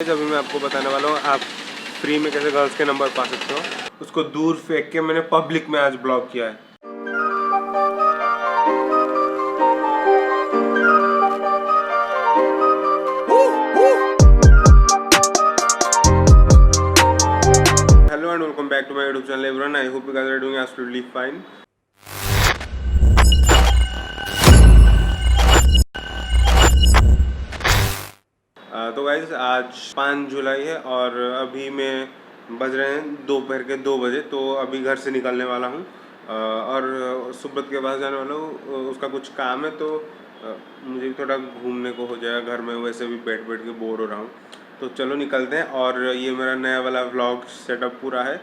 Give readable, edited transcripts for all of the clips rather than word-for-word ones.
अभी मैं आपको बताने वाला हूँ आप फ्री में कैसे गर्ल्स के नंबर पा सकते हो। उसको दूर फेंक के मैंने पब्लिक में आज ब्लॉक किया है। Hello and welcome back to my YouTube channel everyone. I hope you guys are doing absolutely fine. तो गाइस आज 5 जुलाई है और अभी मैं बज रहे हैं दोपहर के 2 बजे। तो अभी घर से निकलने वाला हूँ और सुब्रत के पास जाने वाला हूँ। उसका कुछ काम है तो मुझे भी थोड़ा घूमने को हो जाएगा। घर में वैसे भी बैठ के बोर हो रहा हूँ, तो चलो निकलते हैं। और ये मेरा नया वाला व्लॉग सेटअप पूरा है,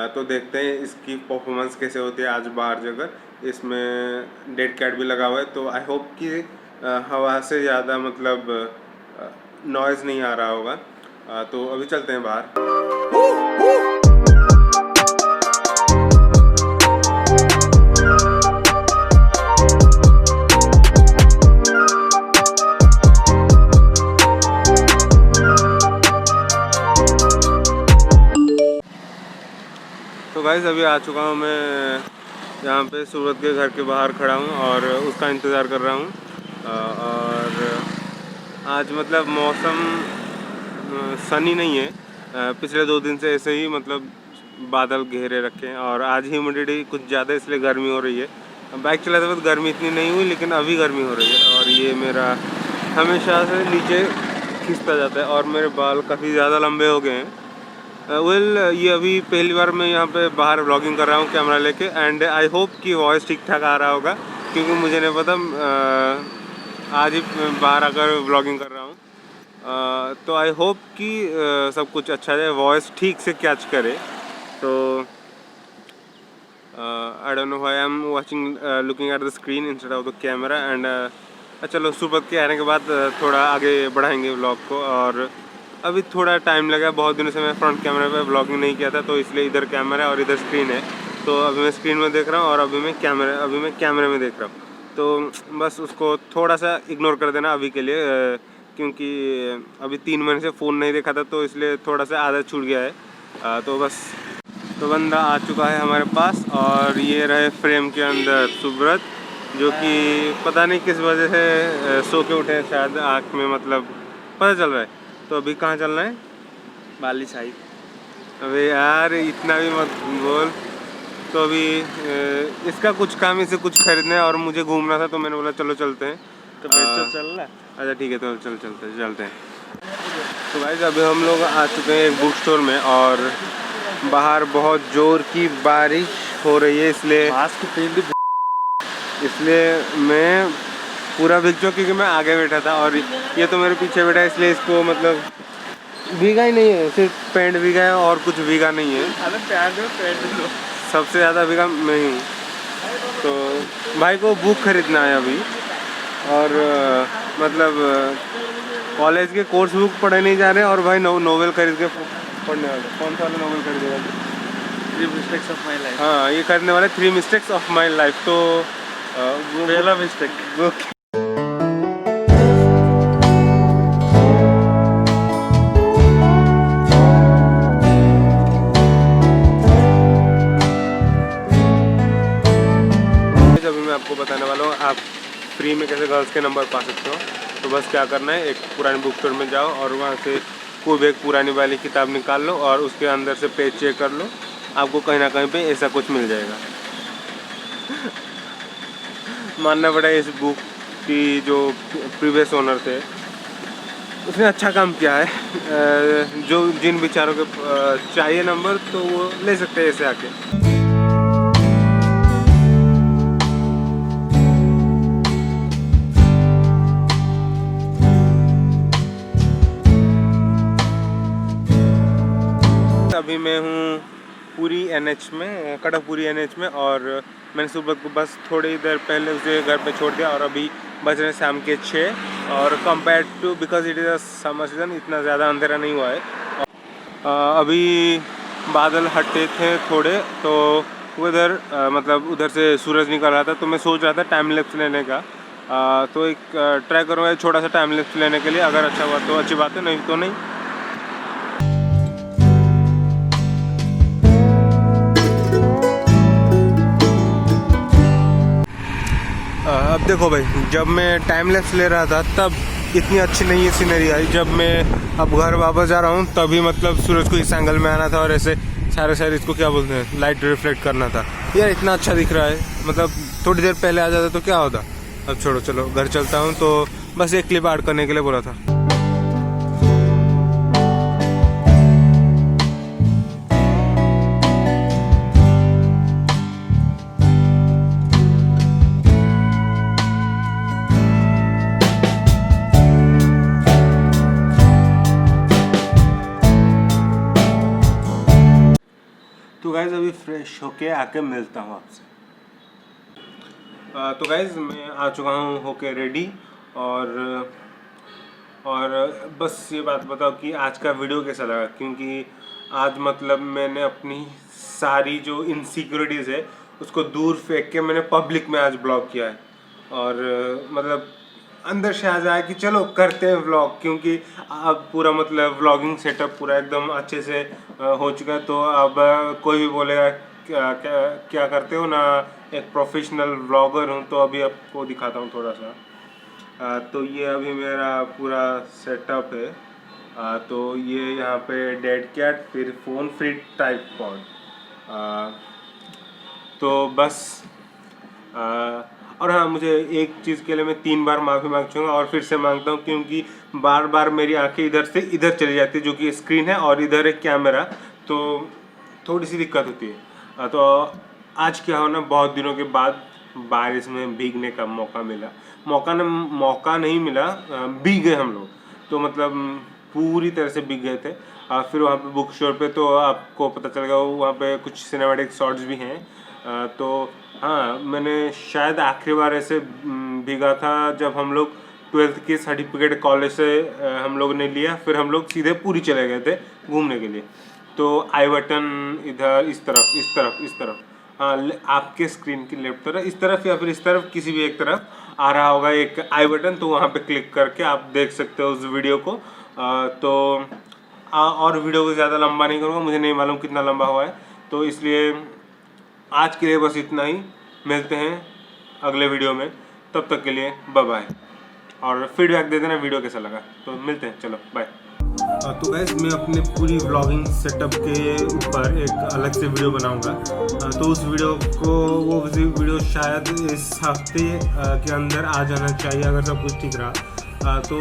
तो देखते हैं इसकी परफॉर्मेंस कैसे होती है आज बाहर जाकर। इसमें डेड कैट भी लगा हुआ है, तो आई होप कि हवा से ज़्यादा मतलब नॉइज़ नहीं आ रहा होगा। तो अभी चलते हैं बाहर। तो गाइस अभी आ चुका हूँ मैं यहाँ पे सूरत के घर के बाहर खड़ा हूँ और उसका इंतज़ार कर रहा हूँ। और आज मतलब मौसम सनी नहीं है। पिछले 2 दिन से ऐसे ही मतलब बादल घेरे रखे हैं और आज ह्यूमिडिटी कुछ ज़्यादा, इसलिए गर्मी हो रही है। बाइक चलाते वक्त गर्मी इतनी नहीं हुई, लेकिन अभी गर्मी हो रही है। और ये मेरा हमेशा से नीचे खिंचता जाता है और मेरे बाल काफ़ी ज़्यादा लंबे हो गए हैं। ये अभी पहली बार मैं यहाँ पे बाहर व्लॉगिंग कर रहा हूँ कैमरा लेके। एंड आई होप कि वॉइस ठीक ठाक आ रहा होगा, क्योंकि मुझे नहीं पता, आज ही बाहर आकर व्लॉगिंग कर रहा हूँ। तो आई होप कि सब कुछ अच्छा जाए, वॉइस ठीक से कैच करे। तो I don't know why I am watching looking at the screen instead of the camera. And चलो सुबह के आने के बाद थोड़ा आगे बढ़ाएंगे व्लॉग को। और अभी थोड़ा टाइम लगा, बहुत दिनों से मैं फ्रंट कैमरे पे व्लॉगिंग नहीं किया था, तो इसलिए इधर कैमरा है और इधर स्क्रीन है। तो अभी मैं स्क्रीन में देख रहा हूँ और अभी मैं कैमरे में देख रहा हूँ। तो बस उसको थोड़ा सा इग्नोर कर देना अभी के लिए, क्योंकि अभी 3 महीने से फ़ोन नहीं देखा था, तो इसलिए थोड़ा सा आदत छूट गया है। तो बस तो बंदा आ चुका है हमारे पास और ये रहे फ्रेम के अंदर सुब्रत, जो कि पता नहीं किस वजह से सो के उठे, शायद आँख में मतलब पता चल रहा है। तो अभी कहाँ चलना है? बाली साइड। अबे यार इतना भी मत बोल। तो अभी इसका कुछ काम, इसे कुछ खरीदना है और मुझे घूमना था, तो मैंने बोला चलो चलते हैं। तो चल रहा है। अच्छा ठीक है, तो चलते हैं। तो गाइस अभी हम लोग आ चुके हैं एक बुक स्टोर में और बाहर बहुत ज़ोर की बारिश हो रही है, इसलिए मास्क पहन इसलिए मैं पूरा भीग चुका, क्योंकि मैं आगे बैठा था और ये तो मेरे पीछे बैठा है, इसलिए इसको मतलब भीगा ही नहीं है, सिर्फ पैंट भीगा है और कुछ भीगा नहीं है। अरे पैंट लो। सबसे ज़्यादा भीगा मैं ही हूँ। तो भाई को बुक खरीदना है अभी, और मतलब कॉलेज के कोर्स बुक पढ़े नहीं जा रहे हैं, और भाई नोवेल खरीद के पढ़ने वाले। कौन सा वाला नोवेल खरीदेगा? 3 मिस्टेक्स ऑफ माई लाइफ। हाँ, ये खरीदने वाले 3 मिस्टेक्स ऑफ माई लाइफ। तो पहला मिस्टेक बुक अभी मैं आपको बताने वाला हूँ आप फ्री में कैसे गर्ल्स के नंबर पा सकते हो। तो बस क्या करना है, एक पुरानी बुक स्टोर में जाओ और वहाँ से कोई भी एक पुरानी वाली किताब निकाल लो और उसके अंदर से पेज चेक कर लो। आपको कहीं ना कहीं पे ऐसा कुछ मिल जाएगा। मानना पड़ा इस बुक की जो प्रीवियस ओनर थे, उसने अच्छा काम किया है। जो जिन बेचारों के चाहिए नंबर, तो वो ले सकते हैं ऐसे आके। अभी मैं हूँ पूरी NH में, कटकपुरी NH में, और मैंने सुबह को बस थोड़ी देर पहले उसे घर पे छोड़ दिया और अभी बज रहे शाम के 6। और compare to, because it is a summer season, इतना ज़्यादा अंधेरा नहीं हुआ है। अभी बादल हटे थे थोड़े, तो उधर मतलब उधर से सूरज निकल रहा था, तो मैं सोच रहा था टाइम लैप्स लेने का। तो एक ट्राई करूँगा छोटा सा टाइम लैप्स लेने के लिए। अगर अच्छा हुआ तो अच्छी बात है, नहीं तो नहीं। अब देखो भाई, जब मैं टाइम लैप्स ले रहा था तब इतनी अच्छी नहीं है सीनरी आई। जब मैं अब घर वापस जा रहा हूँ तभी मतलब सूरज को इस एंगल में आना था और ऐसे सारे इसको क्या बोलते हैं, लाइट रिफ्लेक्ट करना था। यार इतना अच्छा दिख रहा है, मतलब थोड़ी देर पहले आ जाता तो क्या होता। अब छोड़ो, चलो घर चलता हूँ। तो बस एक क्लिप ऐड करने के लिए बोला था। तो गाइज अभी फ्रेश होके आके मिलता हूँ आपसे। तो गाइज मैं आ चुका हूँ होके रेडी, और बस ये बात बताओ कि आज का वीडियो कैसा लगा, क्योंकि आज मतलब मैंने अपनी सारी जो इनसिक्योरिटीज़ है उसको दूर फेंक के मैंने पब्लिक में आज ब्लॉग किया है। और मतलब अंदर से आ जाए कि चलो करते हैं व्लॉग, क्योंकि अब पूरा मतलब व्लॉगिंग सेटअप पूरा एकदम अच्छे से हो चुका है। तो अब कोई भी बोलेगा क्या करते हो ना, एक प्रोफेशनल व्लॉगर हूँ। तो अभी आपको दिखाता हूँ थोड़ा सा। तो ये अभी मेरा पूरा सेटअप है। तो ये यहाँ पे डेड कैट, फिर फ़ोन, फिर ट्राइपॉड। तो बस और हाँ, मुझे एक चीज़ के लिए मैं 3 बार माफ़ी मांग चुका और फिर से मांगता हूँ, क्योंकि बार बार मेरी आंखें इधर से इधर चली जाती है, जो कि स्क्रीन है, और इधर है कैमरा, तो थोड़ी सी दिक्कत होती है। तो आज क्या हो ना, बहुत दिनों के बाद बारिश में भीगने का मौका मिला। मौका नहीं मिला, भीग गए हम लोग। तो मतलब पूरी तरह से भीग गए थे। फिर वहाँ पे बुक स्टोर पे तो आपको पता चल गया, वहाँ पे कुछ सिनेमैटिक शॉट्स भी हैं। तो हाँ, मैंने शायद आखिरी बार ऐसे भीगा था जब हम लोग 12th की सर्टिफिकेट कॉलेज से हम लोग ने लिया। फिर हम लोग सीधे पूरी चले गए थे घूमने के लिए। तो आई बटन इधर, इस तरफ, हाँ आपके स्क्रीन की लेफ्ट तरफ, इस तरफ या फिर इस तरफ, किसी भी एक तरफ आ रहा होगा एक आई बटन। तो वहाँ पे क्लिक करके आप देख सकते हो उस वीडियो को। और वीडियो को ज़्यादा लंबा नहीं करूँगा, मुझे नहीं मालूम कितना लंबा हुआ है। तो इसलिए आज के लिए बस इतना ही। मिलते हैं अगले वीडियो में, तब तक के लिए बाय बाय। और फीडबैक दे देना वीडियो कैसा लगा। तो मिलते हैं, चलो बाय। तो गाइस मैं अपने पूरी व्लॉगिंग सेटअप के ऊपर एक अलग से वीडियो बनाऊंगा। तो उस वीडियो को, वो वीडियो शायद इस हफ्ते के अंदर आ जाना चाहिए, अगर सब कुछ ठीक रहा। तो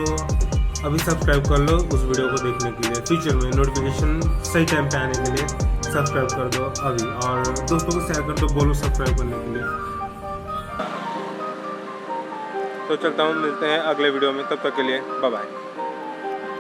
अभी सब्सक्राइब कर लो उस वीडियो को देखने के लिए। फ्यूचर में नोटिफिकेशन सही टाइम पे आने के लिए सब्सक्राइब कर दो अभी, और दोस्तों को शेयर कर दो, बोलो सब्सक्राइब करने के लिए। तो चलता हूँ, मिलते हैं अगले वीडियो में, तब तक के लिए बाय बाय।